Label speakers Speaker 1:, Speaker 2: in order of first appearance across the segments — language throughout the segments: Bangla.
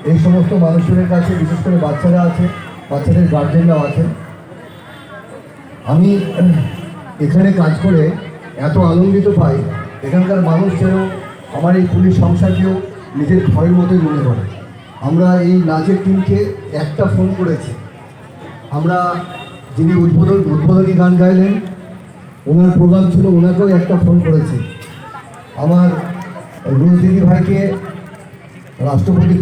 Speaker 1: এই সমস্ত মানুষের কাছে, বিশেষ করে বাচ্চারা আছে, বাচ্চাদের গার্জেনরাও আছে। আমি এখানে কাজ করে এত আনন্দিত পাই, এখানকার মানুষ যেন আমার এই পুলিশ সংসারকেও নিজের ঘরের মতোই মনে করে। আমরা এই নাচের টিমকে একটা ফোন করেছি, আমরা যিনি উদ্বোধনী গান গাইলেন, ওনার প্রোগ্রাম ছিল, ওনাকেও একটা ফোন করেছি। আমার রুজ দিদি ভাইকে রাষ্ট্রপতি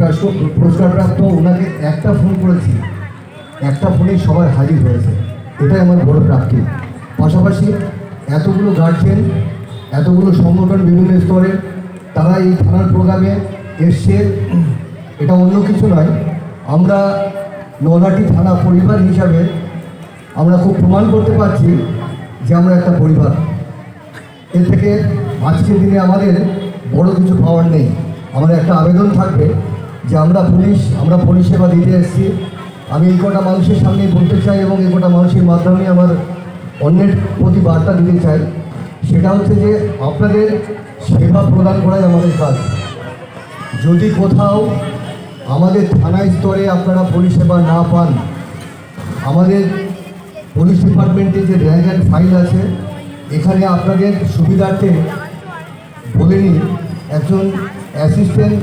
Speaker 1: পুরস্কারপ্রাপ্ত, ওনাকে একটা ফোন করেছি, একটা ফোনেই সবাই হাজির হয়েছে। এটাই আমার বড় প্রাপ্তি। পাশাপাশি এতগুলো গার্জেন, এতগুলো সংগঠন বিভিন্ন স্তরে তারা এই থানার প্রোগ্রামে এসছে। এটা অন্য কিছু নয়, আমরা নলহাটি থানা পরিবার হিসাবে আমরা খুব প্রমাণ করতে পারছি যে আমরা একটা পরিবার। এর থেকে আজকের দিনে আমাদের বড় কিছু পাওয়ার নেই। আমাদের একটা আবেদন থাকবে যে আমরা পরিষেবা দিতে এসেছি। আমি এই কটা মানুষের সামনে বলতে চাই এবং এই কটা মানুষের মাধ্যমে আমার অন্যের প্রতি বার্তা দিতে চাই, সেটা হচ্ছে যে আপনাদের সেবা প্রদান করাই আমাদের কাজ। যদি কোথাও আমাদের থানা স্তরে আপনারা পরিষেবা না পান, আমাদের পুলিশ ডিপার্টমেন্টে যে র্যাঙ্ক অ্যান্ড ফাইল আছে, এখানে আপনাদের সুবিধার্থে বলে নিই, একজন অ্যাসিস্ট্যান্ট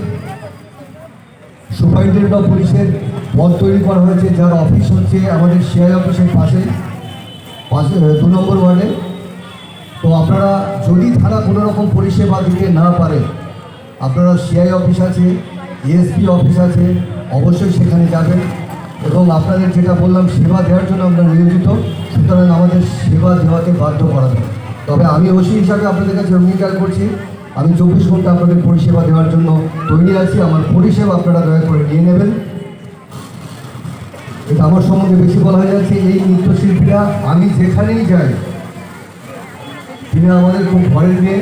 Speaker 1: সুপারিনটেন্ডেন্ট অফ পুলিশের পদ তৈরি করা হয়েছে, যার অফিস হচ্ছে আমাদের সিআই অফিসের পাশে 2 নম্বর ওয়ার্ডে। তো আপনারা যদি থানা কোনো রকম পরিষেবা দিতে না পারে, আপনারা সিআই অফিস আছে, এএসপি অফিস আছে, অবশ্যই সেখানে যাবেন। এবং আপনাদের যেটা বললাম, সেবা দেওয়ার জন্য আমরা নিয়োজিত, সুতরাং আমাদের সেবা দেওয়াতে বাধ্য করাবে। তবে আমি ওসি হিসাবে আপনাদের কাছে অঙ্গীকার করছি, আমি 24 ঘন্টা আপনাদের পরিষেবা দেওয়ার জন্য তৈরি আছি। আমার পরিষেবা আপনারা দয়া করে নিয়ে নেবেন। এটা আমার সম্বন্ধে বেশি বলা হয়ে যাচ্ছে। এই নৃত্যশিল্পীরা আমি যেখানেই যাই, তিনি আমাদের খুব ঘরের মেয়ে।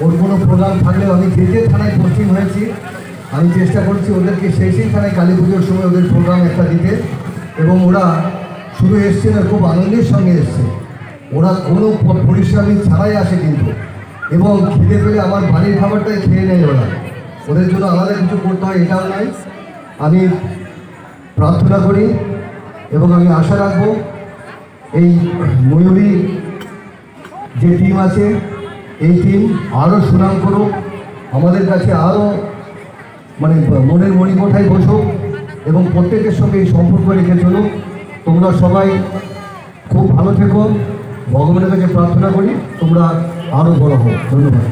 Speaker 1: ওর কোনো প্রোগ্রাম থাকলেও আমি যে থানায় পোস্টিং হয়েছি, আমি চেষ্টা করছি ওদেরকে সেই থানায় কালী পুজোর সময় ওদের প্রোগ্রাম একটা দিতে। এবং ওরা শুধু এসছে না, খুব আনন্দের সঙ্গে এসছে। ওরা কোনো পরিশ্রমী ছাড়াই আসে কিন্তু, এবং খিদে পেলে আমার বাড়ির খাবারটাই খেয়ে নেয় ওরা। ওদের জন্য আলাদা কিছু করতে হয় এটাও নয়। আমি প্রার্থনা করি এবং আমি আশা রাখবো এই ময়ূরী যে টিম আছে, এই টিম আরও সুনাম করুক, আমাদের কাছে আরও মনের মণিকোঠায় বসুক এবং প্রত্যেকের সঙ্গে এই সম্পর্ক রেখে চলুক। তোমরা সবাই খুব ভালো থেকো, ভগবানের কাছে প্রার্থনা করি তোমরা আরও বড় হও। ধন্যবাদ।